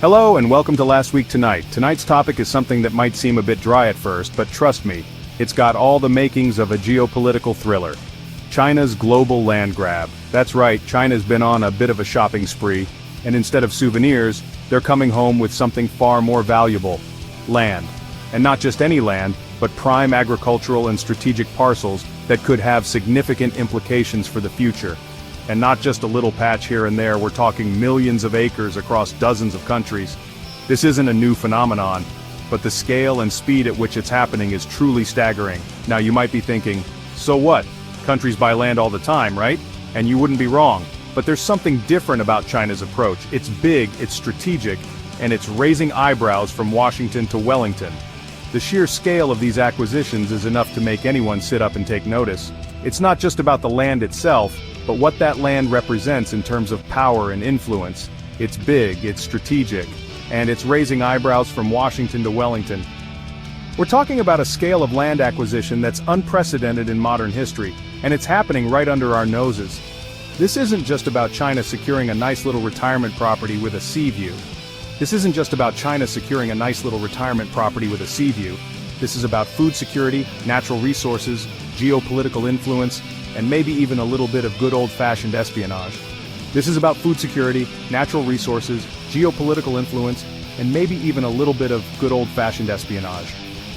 Hello and welcome to Last Week Tonight. Tonight's topic is something that might seem a bit dry at first, but trust me, it's got all the makings of a geopolitical thriller. China's global land grab. That's right, China's been on a bit of a shopping spree, and instead of souvenirs, they're coming home with something far more valuable: land. And not just any land, but prime agricultural and strategic parcels that could have significant implications for the future. And not just a little patch here and there, we're talking millions of acres across dozens of countries. This isn't a new phenomenon, but the scale and speed at which it's happening is truly staggering. Now you might be thinking, so what? Countries buy land all the time, right? And you wouldn't be wrong. But there's something different about China's approach. It's big, it's strategic, and it's raising eyebrows from Washington to Wellington. The sheer scale of these acquisitions is enough to make anyone sit up and take notice. It's not just about the land itself, but what that land represents in terms of power and influence. It's big, it's strategic, and it's raising eyebrows from Washington to Wellington. We're talking about a scale of land acquisition that's unprecedented in modern history, and it's happening right under our noses. This isn't just about China securing a nice little retirement property with a sea view. This isn't just about China securing a nice little retirement property with a sea view. This is about food security, natural resources, geopolitical influence, and maybe even a little bit of good old-fashioned espionage. This is about food security, natural resources, geopolitical influence, and maybe even a little bit of good old-fashioned espionage.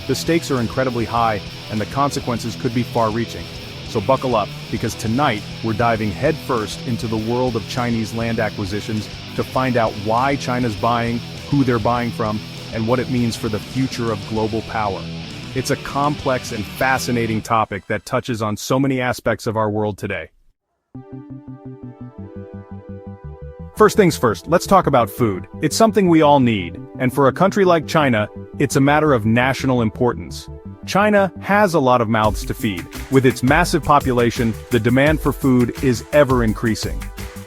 The stakes are incredibly high, and the consequences could be far-reaching. So buckle up, because tonight we're diving headfirst into the world of Chinese land acquisitions to find out why China's buying, who they're buying from, and what it means for the future of global power. It's a complex and fascinating topic that touches on so many aspects of our world today. First things first, let's talk about food. It's something we all need, and for a country like China, it's a matter of national importance. China has a lot of mouths to feed. With its massive population, the demand for food is ever increasing.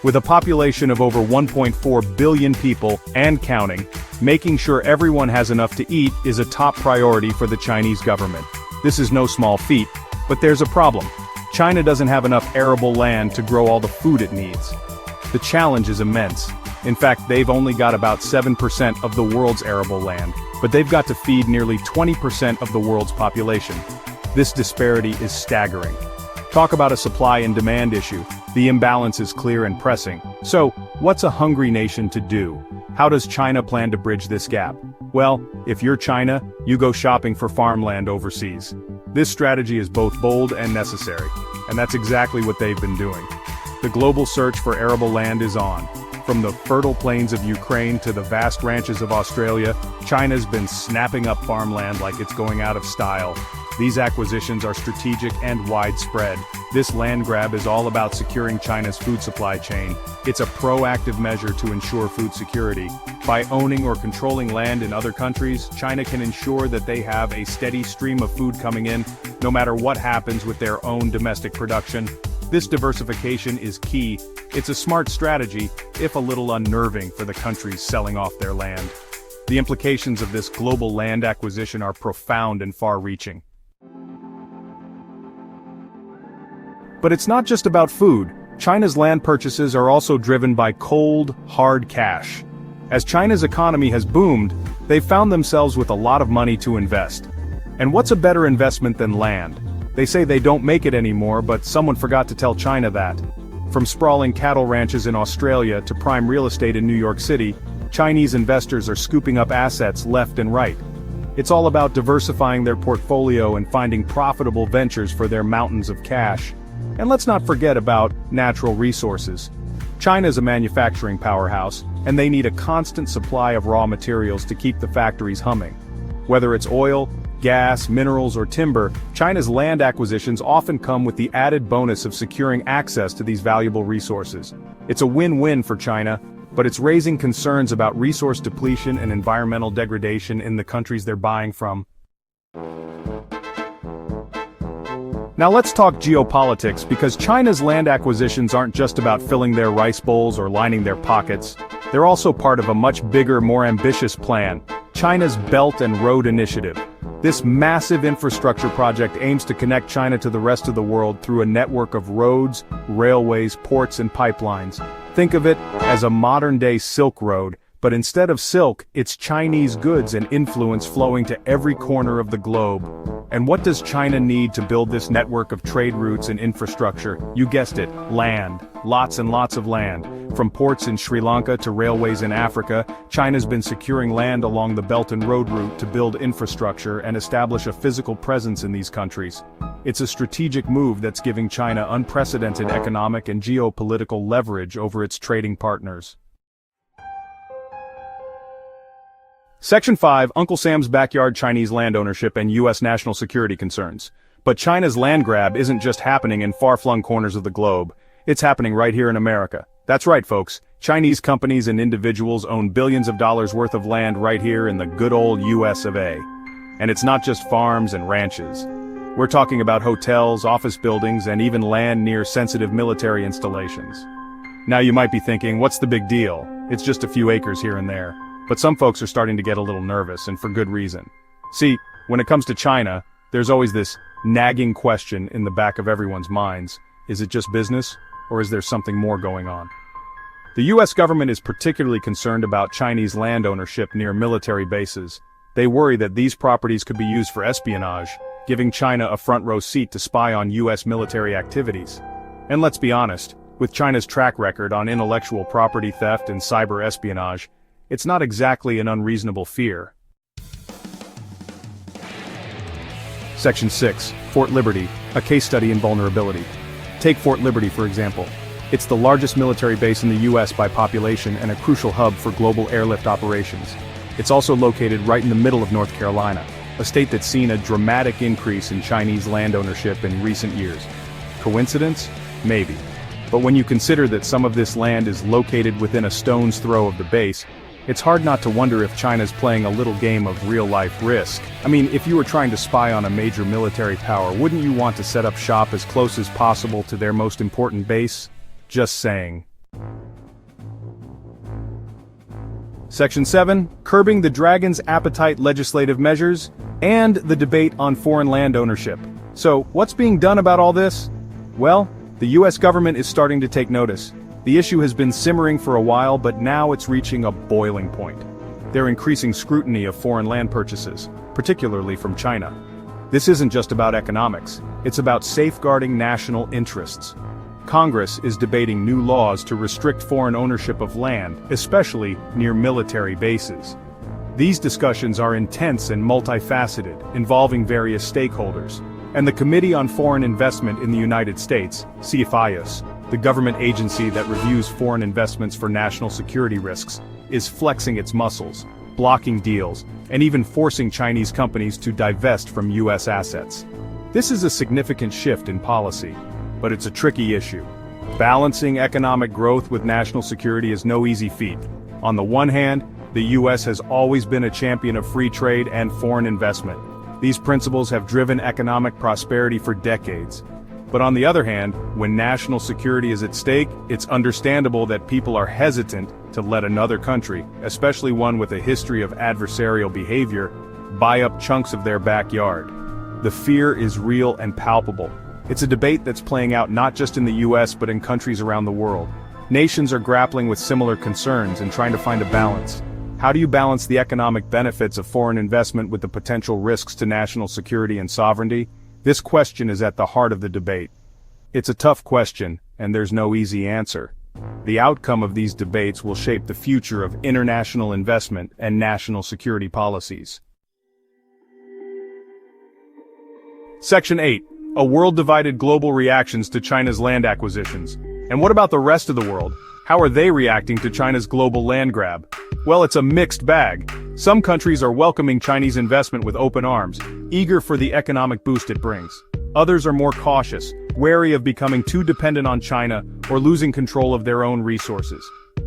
With a population of over 1.4 billion people, and counting, making sure everyone has enough to eat is a top priority for the Chinese government. This is no small feat, but there's a problem. China doesn't have enough arable land to grow all the food it needs. The challenge is immense. In fact, they've only got about 7% of the world's arable land, but they've got to feed nearly 20% of the world's population. This disparity is staggering. Talk about a supply and demand issue. The imbalance is clear and pressing. So, what's a hungry nation to do? How does China plan to bridge this gap? Well, if you're China, you go shopping for farmland overseas. This strategy is both bold and necessary, and that's exactly what they've been doing. The global search for arable land is on. From the fertile plains of Ukraine to the vast ranches of Australia, China's been snapping up farmland like it's going out of style. These acquisitions are strategic and widespread. This land grab is all about securing China's food supply chain. It's a proactive measure to ensure food security. By owning or controlling land in other countries, China can ensure that they have a steady stream of food coming in, no matter what happens with their own domestic production. This diversification is key. It's a smart strategy, if a little unnerving for the countries selling off their land. The implications of this global land acquisition are profound and far-reaching. But it's not just about food. China's land purchases are also driven by cold, hard cash. As China's economy has boomed, they've found themselves with a lot of money to invest. And what's a better investment than land? They say they don't make it anymore, but someone forgot to tell China that. From sprawling cattle ranches in Australia to prime real estate in New York City, Chinese investors are scooping up assets left and right. It's all about diversifying their portfolio and finding profitable ventures for their mountains of cash. And let's not forget about natural resources. China's a manufacturing powerhouse, and they need a constant supply of raw materials to keep the factories humming. Whether it's oil, gas, minerals, or timber, China's land acquisitions often come with the added bonus of securing access to these valuable resources. It's a win-win for China, but it's raising concerns about resource depletion and environmental degradation in the countries they're buying from. Now let's talk geopolitics, because China's land acquisitions aren't just about filling their rice bowls or lining their pockets. They're also part of a much bigger, more ambitious plan: China's Belt and Road Initiative. This massive infrastructure project aims to connect China to the rest of the world through a network of roads, railways, ports, and pipelines. Think of it as a modern-day Silk Road, But instead of silk, it's Chinese goods and influence flowing to every corner of the globe. And what does China need to build this network of trade routes and infrastructure? You guessed it, land. Lots and lots of land. From ports in Sri Lanka to railways in Africa, China's been securing land along the Belt and Road route to build infrastructure and establish a physical presence in these countries. It's a strategic move that's giving China unprecedented economic and geopolitical leverage over its trading partners. Section 5, Uncle Sam's Backyard: Chinese Land Ownership and U.S. National Security Concerns. But China's land grab isn't just happening in far-flung corners of the globe. It's happening right here in America. That's right, folks. Chinese companies and individuals own billions of dollars worth of land right here in the good old US of A. And it's not just farms and ranches. We're talking about hotels, office buildings, and even land near sensitive military installations. Now you might be thinking, what's the big deal? It's just a few acres here and there. But some folks are starting to get a little nervous, and for good reason. See, when it comes to China, there's always this nagging question in the back of everyone's minds. Is it just business, or is there something more going on? The US government is particularly concerned about Chinese land ownership near military bases. They worry that these properties could be used for espionage, giving China a front-row seat to spy on US military activities. And let's be honest, with China's track record on intellectual property theft and cyber espionage, it's not exactly an unreasonable fear. Section 6, Fort Liberty, a case study in vulnerability. Take Fort Liberty, for example. It's the largest military base in the US by population and a crucial hub for global airlift operations. It's also located right in the middle of North Carolina, a state that's seen a dramatic increase in Chinese land ownership in recent years. Coincidence? Maybe. But when you consider that some of this land is located within a stone's throw of the base, it's hard not to wonder if China's playing a little game of real-life risk. I mean, if you were trying to spy on a major military power, wouldn't you want to set up shop as close as possible to their most important base? Just saying. Section 7, Curbing the Dragon's Appetite Legislative Measures, and the Debate on Foreign Land Ownership. So, what's being done about all this? Well, the US government is starting to take notice. The issue has been simmering for a while, but now it's reaching a boiling point. They're increasing scrutiny of foreign land purchases, particularly from China. This isn't just about economics, it's about safeguarding national interests. Congress is debating new laws to restrict foreign ownership of land, especially near military bases. These discussions are intense and multifaceted, involving various stakeholders. And the Committee on Foreign Investment in the United States, CFIUS, the government agency that reviews foreign investments for national security risks, is flexing its muscles, blocking deals, and even forcing Chinese companies to divest from US assets. This is a significant shift in policy, but it's a tricky issue. Balancing economic growth with national security is no easy feat. On the one hand, the US has always been a champion of free trade and foreign investment. These principles have driven economic prosperity for decades. But on the other hand, when national security is at stake, it's understandable that people are hesitant to let another country, especially one with a history of adversarial behavior, buy up chunks of their backyard. The fear is real and palpable. It's a debate that's playing out not just in the US but in countries around the world. Nations are grappling with similar concerns and trying to find a balance. How do you balance the economic benefits of foreign investment with the potential risks to national security and sovereignty? This question is at the heart of the debate. It's a tough question, and there's no easy answer. The outcome of these debates will shape the future of international investment and national security policies. Section 8. A world-divided global reactions to China's land acquisitions. And what about the rest of the world? How are they reacting to China's global land grab? Well, it's a mixed bag. Some countries are welcoming Chinese investment with open arms, eager for the economic boost it brings. Others are more cautious, wary of becoming too dependent on China or losing control of their own resources.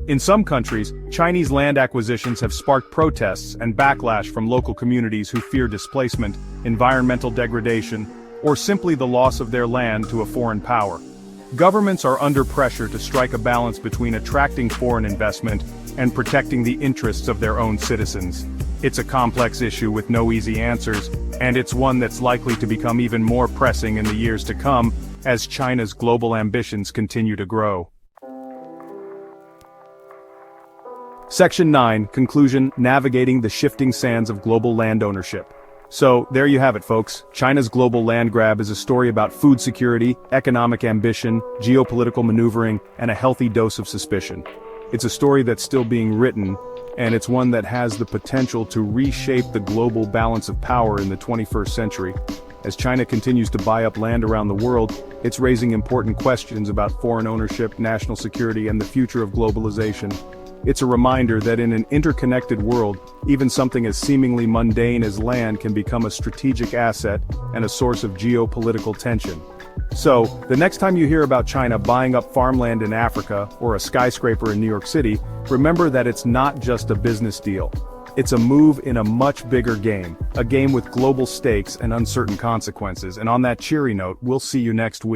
In some countries, Chinese land acquisitions have sparked protests and backlash from local communities who fear displacement, environmental degradation, or simply the loss of their land to a foreign power. Governments are under pressure to strike a balance between attracting foreign investment and protecting the interests of their own citizens. It's a complex issue with no easy answers, and it's one that's likely to become even more pressing in the years to come as China's global ambitions continue to grow. Section 9, Conclusion, Navigating the Shifting Sands of Global Land Ownership. So, there you have it folks, China's global land grab is a story about food security, economic ambition, geopolitical maneuvering, and a healthy dose of suspicion. It's a story that's still being written, and it's one that has the potential to reshape the global balance of power in the 21st century. As China continues to buy up land around the world, it's raising important questions about foreign ownership, national security, and the future of globalization. It's a reminder that in an interconnected world, even something as seemingly mundane as land can become a strategic asset and a source of geopolitical tension. So, the next time you hear about China buying up farmland in Africa or a skyscraper in New York City, remember that it's not just a business deal. It's a move in a much bigger game, a game with global stakes and uncertain consequences. And on that cheery note, we'll see you next week.